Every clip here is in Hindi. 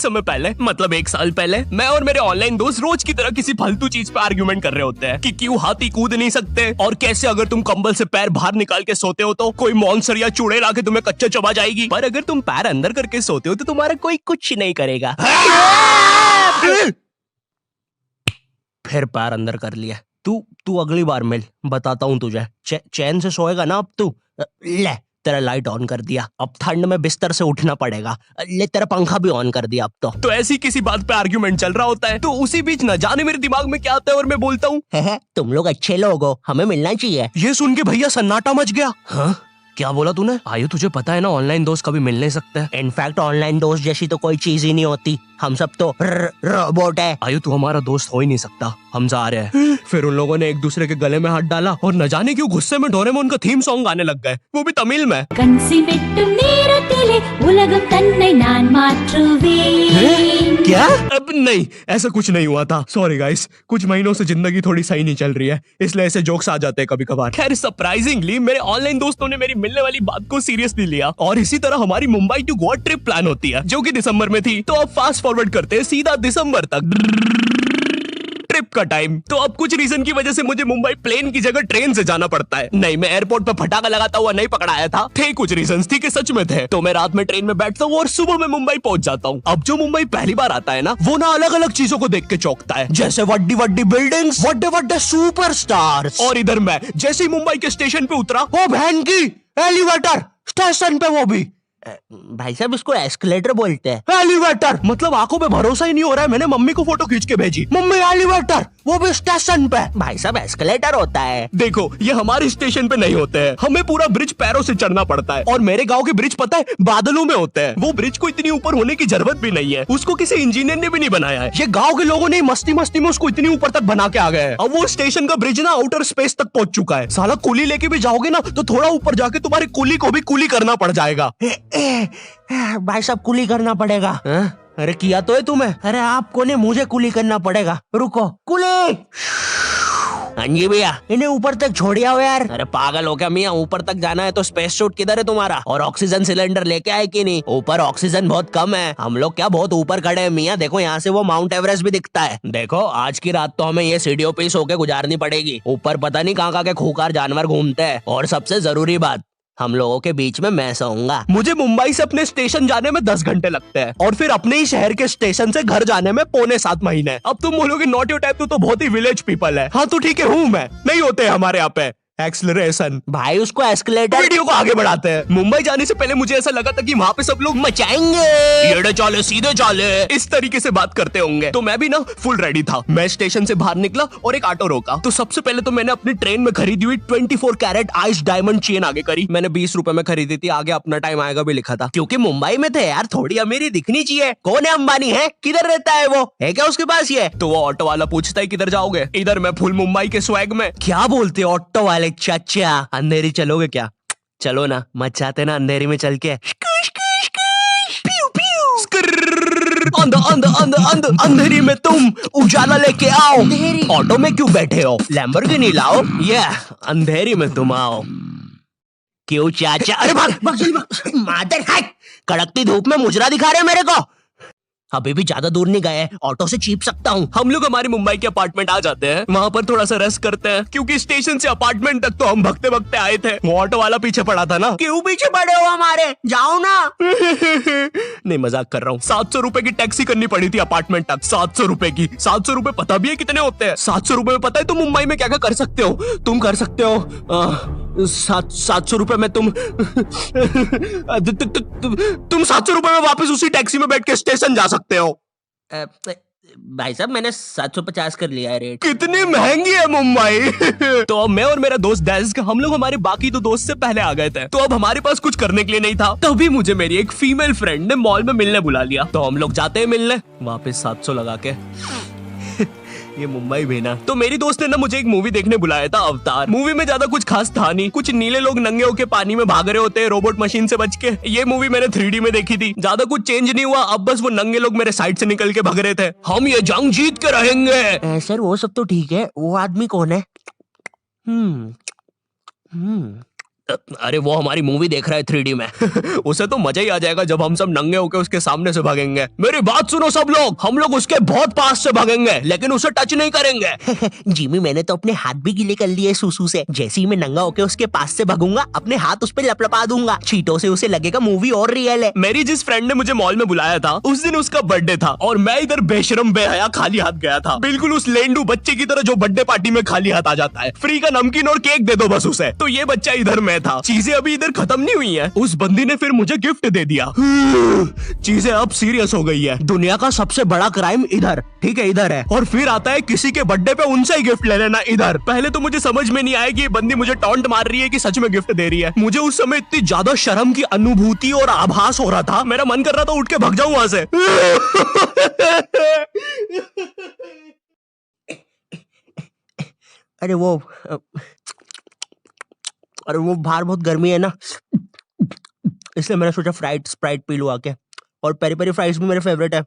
समय पहले मतलब 1 साल पहले मैं और मेरे ऑनलाइन दोस्त रोज की तरह किसी फालतू चीज पे आर्ग्यूमेंट कर रहे होते हैं कि क्यों हाथी कूद नहीं सकते और कैसे अगर तुम कंबल से पैर बाहर निकाल के सोते हो तो कोई मॉन्स्टर या चूड़ैल आके तुम्हें कच्चा चबा जाएगी, पर अगर तुम पैर अंदर करके सोते हो तो तुम्हारा कोई कुछ नहीं करेगा। फिर पैर अंदर कर लिया। तू अगली बार मिल, बताता हूँ तुझे। चैन से सोएगा ना अब तू। ले तेरा लाइट ऑन कर दिया, अब ठंड में बिस्तर से उठना पड़ेगा। ले तेरा पंखा भी ऑन कर दिया अब तो ऐसी किसी बात पे आर्ग्यूमेंट चल रहा होता है तो उसी बीच न जाने मेरे दिमाग में क्या आता है और मैं बोलता हूँ, तुम लोग अच्छे लोग हो, हमें मिलना चाहिए। ये सुन के भैया सन्नाटा मच गया। हाँ क्या बोला तूने? आयु तुझे पता है ना ऑनलाइन दोस्त कभी मिल नहीं सकते। इनफैक्ट ऑनलाइन दोस्त जैसी तो कोई चीज ही नहीं होती, हम सब तो रोबोट है। आयु तू हमारा दोस्त हो ही नहीं सकता, हम जा रहे हैं। फिर उन लोगों ने एक दूसरे के गले में हाथ डाला और न जाने क्यों गुस्से में डोरेमोन का थीम सॉन्ग गाने लग गए, वो भी तमिल में। क्या? अब नहीं, ऐसा कुछ नहीं हुआ था। सॉरी गाइस, कुछ महीनों से जिंदगी थोड़ी सही नहीं चल रही है, इसलिए ऐसे जोक्स आ जाते हैं कभी कभार। खैर सरप्राइजिंगली मेरे ऑनलाइन दोस्तों ने मेरी मिलने वाली बात को सीरियसली लिया और इसी तरह हमारी Mumbai to Goa trip plan होती है जो कि दिसंबर में थी। तो अब फास्ट फॉरवर्ड करते हैं सीधा दिसंबर तक ट्रिप का टाइम। तो अब कुछ रीजन की वजह से मुझे मुंबई प्लेन की जगह ट्रेन से जाना पड़ता है। नहीं, मैं एयरपोर्ट पे फटाका लगाता हुआ नहीं पकड़ाया था, थे कुछ रीजंस थी कि सच में थे। तो मैं रात में ट्रेन में बैठता हूँ और सुबह में मुंबई पहुंच जाता हूँ। अब जो मुंबई पहली बार आता है ना, वो ना अलग अलग चीजों को देख के चौंकता है, जैसे वड्डी वड्डी बिल्डिंग्स, वड्डे वड्डे सुपरस्टार्स। और इधर मैं जैसे ही मुंबई के स्टेशन पे उतरा, वो बहन की एलिवेटर स्टेशन पे, वो भी भाई साहब इसको एस्केलेटर बोलते हैं। एलिवेटर मतलब आंखों पे भरोसा ही नहीं हो रहा है। मैंने मम्मी को फोटो खींच के भेजी, मम्मी एलिवेटर, वो भी स्टेशन पे। भाई साहब एस्केलेटर होता है। देखो ये हमारे स्टेशन पे नहीं होते हैं, हमें पूरा ब्रिज पैरों से चढ़ना पड़ता है। और मेरे गांव के ब्रिज पता है बादलों में होते हैं। वो ब्रिज को इतनी ऊपर होने की जरूरत भी नहीं है, उसको किसी इंजीनियर ने भी नहीं बनाया है। ये गाँव के लोगों ने मस्ती मस्ती में उसको इतनी ऊपर तक बना के आ गए हैं। अब वो स्टेशन का ब्रिज ना आउटर स्पेस तक पहुंच चुका है। साला कुली लेके भी जाओगे ना तो थोड़ा ऊपर जाके तुम्हारी कुली को भी कुली करना पड़ जाएगा। भाई साहब कुली करना पड़ेगा। अरे किया तो है तुम्हें। अरे आपको नहीं, मुझे कुली करना पड़ेगा। रुको, कुली। हाँ जी भैया, इन्हें ऊपर तक छोड़िया हो यार। अरे पागल हो क्या मियाँ, ऊपर तक जाना है तो स्पेस सूट किधर है तुम्हारा? और ऑक्सीजन सिलेंडर लेके आए कि नहीं? ऊपर ऑक्सीजन बहुत कम है, हम लोग क्या बहुत ऊपर खड़े हैं मियाँ। देखो यहाँ से वो माउंट एवरेस्ट भी दिखता है। देखो आज की रात तो हमें ये सीढ़ियों पे सो के गुजारनी पड़ेगी। ऊपर पता नहीं कहाँ के खूंखार जानवर घूमते हैं। और सबसे जरूरी बात, हम लोगों के बीच में मैं सोऊंगा। मुझे मुंबई से अपने स्टेशन जाने में 10 घंटे लगते हैं और फिर अपने ही शहर के स्टेशन से घर जाने में 6.25 महीने। अब तुम बोलोगे नॉट योर टाइप, तो बहुत ही विलेज पीपल है। हाँ तो ठीक है, हूँ मैं, नहीं होते हमारे यहाँ पे एक्सलरेशन। भाई उसको एस्केलेटर। वीडियो को आगे बढ़ाते हैं। मुंबई जाने से पहले मुझे ऐसा लगा था कि वहाँ पे सब लोग मचाएंगे, येड़े चाले सीधे चाले, इस तरीके से बात करते होंगे। तो मैं भी ना फुल रेडी था। मैं स्टेशन से बाहर निकला और एक ऑटो रोका। तो सबसे पहले तो मैंने अपनी ट्रेन में खरीदी हुई 24 कैरेट आइस डायमंड चेन आगे करी। मैंने 20 रुपए में खरीदी थी, आगे अपना टाइम आएगा भी लिखा था, क्योंकि मुंबई में थे यार, थोड़ी अमीरी दिखनी चाहिए। कौन है अंबानी है, किधर रहता है वो, है क्या उसके पास ये? तो वो ऑटो वाला पूछता है किधर जाओगे? इधर मैं फुल मुंबई के स्वैग में। क्या बोलते ऑटो वाले? चाचा अंधेरी चलोगे क्या? चलो ना, मचाते ना अंधेरी में चल के। अंधेरी में तुम उजाला लेके आओ। ऑटो में क्यों बैठे हो? लैम्बोर्गिनी लाओ। ये अंधेरी में तुम आओ। क्यों चाचा? अरे भाग मादर है, कड़कती धूप में मुजरा दिखा रहे मेरे को। अभी भी ज्यादा दूर नहीं गए, ऑटो से चीप सकता हूँ। हम लोग हमारे मुंबई के अपार्टमेंट आ जाते हैं, वहाँ पर थोड़ा सा रेस्ट करते हैं, क्योंकि स्टेशन से अपार्टमेंट तक तो हम भगते भगते आए थे। वो ऑटो वाला पीछे पड़ा था ना। क्यों पीछे पड़े हो हमारे? जाओ ना। नहीं मजाक कर रहा हूँ। 700 रुपए की टैक्सी करनी पड़ी थी अपार्टमेंट तक। 700 रुपए की। 700 रुपए पता भी है कितने होते हैं? 700 रुपए में पता है तुम मुंबई में क्या क्या कर सकते हो? तुम कर सकते हो 700 रुपए में तुम 700 रुपए में वापस उसी टैक्सी में बैठ के स्टेशन जा सकते हो। भाई साहब मैंने 750 कर लिया है रेट। कितनी महंगी है मुंबई। तो अब मैं और मेरा दोस्त डेस्क, हम लोग हमारे बाकी दो दोस्त से पहले आ गए थे। तो अब हमारे पास कुछ करने के लिए नहीं था। तभी मुझे मेरी एक फीमेल फ्रेंड ने मॉल में मिलने बुला लिया। तो हम लोग जाते हैं मिलने, वापस 700 लगा के। ये मुंबई भी ना। तो मेरी दोस्त ने ना मुझे एक मूवी देखने बुलाया था, अवतार। मूवी में ज्यादा कुछ खास था नहीं, कुछ नीले लोग नंगे होके पानी में भाग रहे होते हैं रोबोट मशीन से बच के। ये मूवी मैंने 3D में देखी थी, ज्यादा कुछ चेंज नहीं हुआ। अब बस वो नंगे लोग मेरे साइड से निकल के भाग रहे थे। हम ये जंग जीत के रहेंगे। सर वो सब तो ठीक है, वो आदमी कौन है? अरे वो हमारी मूवी देख रहा है 3D में। उसे तो मजा ही आ जाएगा जब हम सब नंगे होकर उसके सामने से भागेंगे। मेरी बात सुनो सब लोग, हम लोग उसके बहुत पास से भागेंगे लेकिन उसे टच नहीं करेंगे। जिमी मैंने तो अपने हाथ भी गीले कर लिए सुसु से। जैसे ही मैं नंगा होके उसके पास से भागूंगा अपने हाथ उस पे लपलपा दूंगा। चीटों से उसे लगेगा मूवी और रियल है। मेरी जिस फ्रेंड ने मुझे मॉल में बुलाया था उस दिन उसका बर्थडे था और मैं इधर बेशरम बेहया खाली हाथ गया था, बिल्कुल उस लेंडू बच्चे की तरह जो बर्थडे पार्टी में खाली हाथ आ जाता है। फ्री का नमकीन और केक दे दो बस उसे। तो ये बच्चा इधर मैं था। चीजें अभी इधर खत्म नहीं हुई है। उस बंदी ने फिर मुझे गिफ्ट दे दिया। चीजें अब सीरियस हो गई है। दुनिया का सबसे बड़ा क्राइम इधर, ठीक है इधर है, और फिर आता है किसी के बर्थडे पे उनसे ही गिफ्ट ले लेना इधर। पहले तो मुझे समझ में नहीं आया कि ये बंदी मुझे टॉन्ट मार रही है कि सच में गिफ्ट दे रही है। मुझे उस समय इतनी ज्यादा शर्म की अनुभूति और आभास हो रहा था, मेरा मन कर रहा था उठ के भाग जाऊं वहां से। अरे वो बाहर बहुत गर्मी है ना, इसलिए मैंने सोचा स्प्राइट पी लूं आके। और पेरी पेरी फ्राइज भी मेरे फेवरेट है।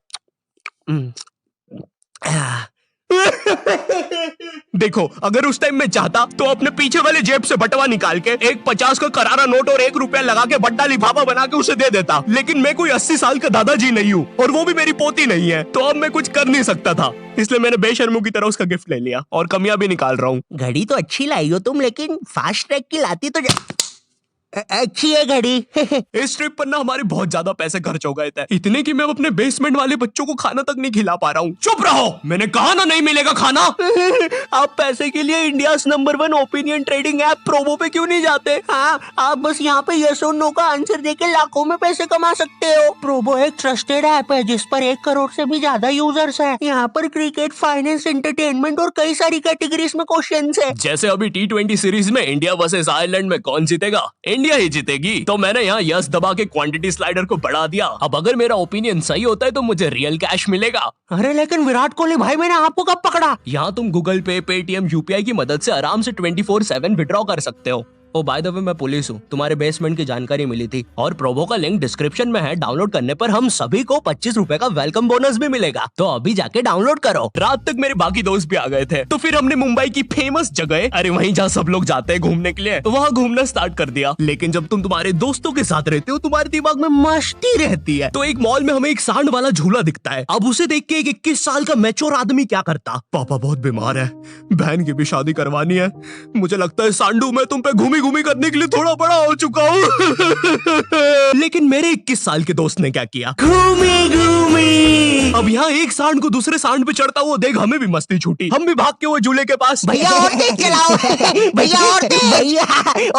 देखो अगर उस टाइम मैं चाहता तो अपने पीछे वाले जेब से बटवा निकाल के एक 50 का करारा नोट और 1 रुपया लगा के बड्डा लिफाफा बना के उसे दे देता, लेकिन मैं कोई 80 साल का दादाजी नहीं हूँ और वो भी मेरी पोती नहीं है, तो अब मैं कुछ कर नहीं सकता था। इसलिए मैंने बेशर्मों की तरह उसका गिफ्ट ले लिया और कमियां भी निकाल रहा हूँ। घड़ी तो अच्छी लाई हो तुम, लेकिन फास्ट ट्रैक की लाती तो अच्छी है घड़ी। इस ट्रिप पर ना हमारे बहुत ज्यादा पैसे खर्च हो गए थे, इतने कि मैं अपने बेसमेंट वाले बच्चों को खाना तक नहीं खिला पा रहा हूँ। चुप रहो, मैंने कहा ना नहीं मिलेगा खाना। आप पैसे के लिए India number 1 opinion trading app Probo पे क्यों नहीं जाते? हाँ, आप बस यहाँ पे यस और नो का आंसर देके लाखों में पैसे कमा सकते हो। प्रोबो एक ट्रस्टेड ऐप है जिस पर 1 करोड़ से भी ज्यादा यूजर्स हैं। यहाँ पर क्रिकेट, फाइनेंस, एंटरटेनमेंट और कई सारी कैटेगरीज में क्वेश्चंस है। जैसे अभी T20 सीरीज में इंडिया वर्सेस आयरलैंड में कौन जीतेगा? इंडिया ही जीतेगी। तो मैंने यहाँ यस दबा के क्वांटिटी स्लाइडर को बढ़ा दिया। अब अगर मेरा ओपिनियन सही होता है तो मुझे रियल कैश मिलेगा। अरे लेकिन विराट कोहली भाई, मैंने आपको कब पकड़ा? यहाँ तुम गूगल पे, पेटीएम, यूपीआई की मदद से आराम से 24/7 विड्रॉ कर सकते हो। ओ बाय द वे मैं पुलिस हूँ, तुम्हारे बेसमेंट की जानकारी मिली थी और प्रोबो का लिंक डिस्क्रिप्शन में है। डाउनलोड करने पर हम सभी को 25 रुपए का वेलकम बोनस भी मिलेगा, तो अभी जाके डाउनलोड करो। रात तक मेरे बाकी दोस्त भी आ गए थे, तो फिर हमने मुंबई की फेमस जगह, अरे वहीं जहाँ सब लोग जाते हैं घूमने के लिए, वहाँ घूमना स्टार्ट कर दिया। लेकिन जब तुम तुम्हारे दोस्तों के साथ रहते हो तुम्हारे दिमाग में मस्ती रहती है। तो एक मॉल में हमें एक सांड वाला झूला दिखता है। अब उसे देख के एक 21 साल का मैच्योर आदमी क्या करता? पापा बहुत बीमार है, बहन की भी शादी करवानी है, मुझे लगता है सांडू मैं तुम पे घूमी घूमी करने के लिए थोड़ा बड़ा हो चुका हूँ। लेकिन मेरे 21 साल के दोस्त ने क्या किया? घूमी घूमी। अब यहाँ एक सांड को दूसरे सांड पे चढ़ता हुआ देख हमें भी मस्ती छूटी। हम भी भाग के वो झूले के पास, भैया और तेज चलाओ, भैया और तेज, भैया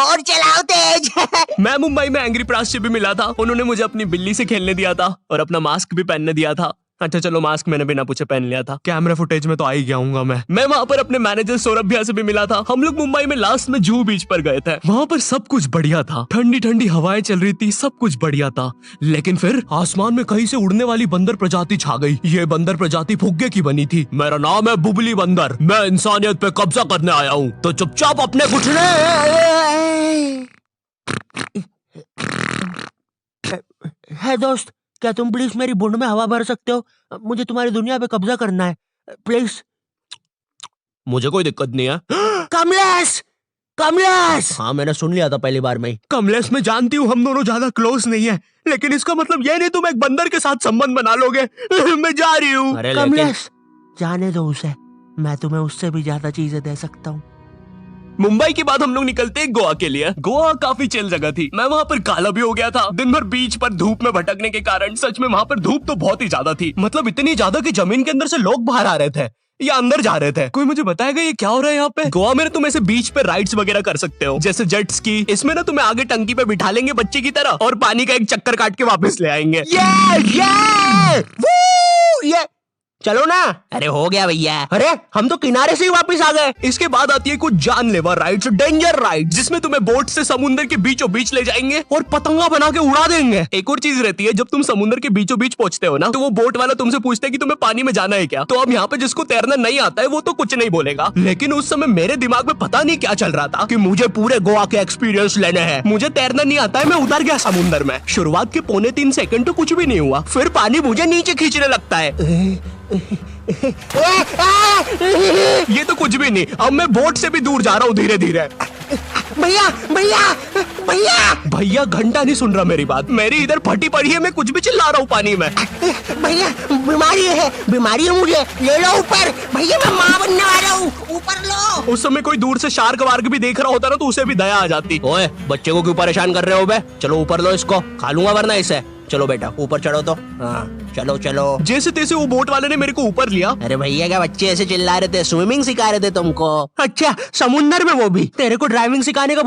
और चलाओ तेज। मैं मुंबई में एंग्री प्रास से भी मिला था। उन्होंने मुझे अपनी बिल्ली से खेलने दिया था और अपना मास्क भी पहनने दिया था। अच्छा चलो मास्क मैंने बिना पूछे पहन लिया था, कैमरा फुटेज में तो आ ही गया हूँ मैं वहाँ पर अपने मैनेजर सौरभ भैया से भी मिला था। हम लोग मुंबई में लास्ट में जुहू बीच पर गए थे। वहाँ पर सब कुछ बढ़िया था, ठंडी ठंडी हवाएं चल रही थी, सब कुछ बढ़िया था। लेकिन फिर आसमान में कहीं से उड़ने वाली बंदर प्रजाति छा गई। ये बंदर प्रजाति फुग्गे की बनी थी। मेरा नाम है बुबली बंदर, मैं इंसानियत पे कब्जा करने आया हूँ, तो चुपचाप अपने घुटने। है दोस्त, क्या तुम प्लीज मेरी बूंद में हवा भर सकते हो? मुझे तुम्हारी दुनिया पे कब्जा करना है, प्लीज। मुझे कोई दिक्कत नहीं है। कमलेश, कमलेश। हाँ मैंने सुन लिया था पहली बार में। कमलेश मैं जानती हूँ हम दोनों ज्यादा क्लोज नहीं है, लेकिन इसका मतलब ये नहीं तुम एक बंदर के साथ संबंध बना लोगे। मैं जा रही हूँ। कमलेश जाने दो उसे, मैं तुम्हें उससे भी ज्यादा चीजें दे सकता हूँ। मुंबई के बाद हम लोग निकलते हैं गोवा के लिए। गोवा काफी चिल जगह थी। मैं वहाँ पर काला भी हो गया था दिन भर बीच पर धूप में भटकने के कारण। सच में वहाँ पर धूप तो बहुत ही ज्यादा थी, मतलब इतनी ज्यादा कि जमीन के अंदर से लोग बाहर आ रहे थे या अंदर जा रहे थे। कोई मुझे बताएगा ये क्या हो रहा है यहाँ पे? गोवा में तुम ऐसे बीच पे राइड्स वगैरह कर सकते हो, जैसे जेट स्की। इसमें ना तुम्हें आगे टंकी पे बिठा लेंगे बच्चे की तरह और पानी का एक चक्कर काट के वापस ले आएंगे। ये चलो ना। अरे हो गया भैया, अरे हम तो किनारे से ही वापस आ गए। इसके बाद आती है कुछ जानलेवा राइड्स, डेंजर राइड, जिसमें तुम्हें बोट से समुद्र के बीचों बीच ले जाएंगे और पतंगा बना के उड़ा देंगे। एक और चीज रहती है, जब तुम समुद्र के बीचों बीच पहुंचते हो ना, तो वो बोट वाला तुमसे पूछता है कि तुम्हें पानी में जाना है क्या। तो अब यहाँ पे जिसको तैरना नहीं आता है वो तो कुछ नहीं बोलेगा, लेकिन उस समय मेरे दिमाग में पता नहीं क्या चल रहा था कि मुझे पूरे गोवा के एक्सपीरियंस लेने हैं। मुझे तैरना नहीं आता है, मैं उतर गया समुद्र में। शुरुआत के 3.25 सेकंड तो कुछ भी नहीं हुआ, फिर पानी मुझे नीचे खींचने लगता है। ये तो कुछ भी नहीं, अब मैं बोट से भी दूर जा रहा हूँ धीरे धीरे। भैया भैया भैया भैया घंटा नहीं सुन रहा मेरी बात, मेरी इधर फटी पड़ी है, मैं कुछ भी चिल्ला रहा हूँ पानी में। भैया बीमारी है मुझे, ले लो ऊपर। भैया मैं माँ बनने वाला हूँ, ऊपर लो। उस समय कोई दूर से शार्क वार्क भी देख रहा होता ना तो उसे भी दया आ जाती। ओए बच्चे को क्यों परेशान कर रहे हो बे? चलो ऊपर लो इसको, खा लूंगा वरना इसे। चलो बेटा ऊपर चढ़ो तो। हाँ चलो चलो। जैसे तैसे वो बोट वाले ने मेरे को ऊपर लिया। अरे भैया क्या बच्चे ऐसे चिल्ला रहे थे? स्विमिंग सिखा रहे थे तुमको? अच्छा समुंदर में, वो भी तेरे को ड्राइविंग सिखाने का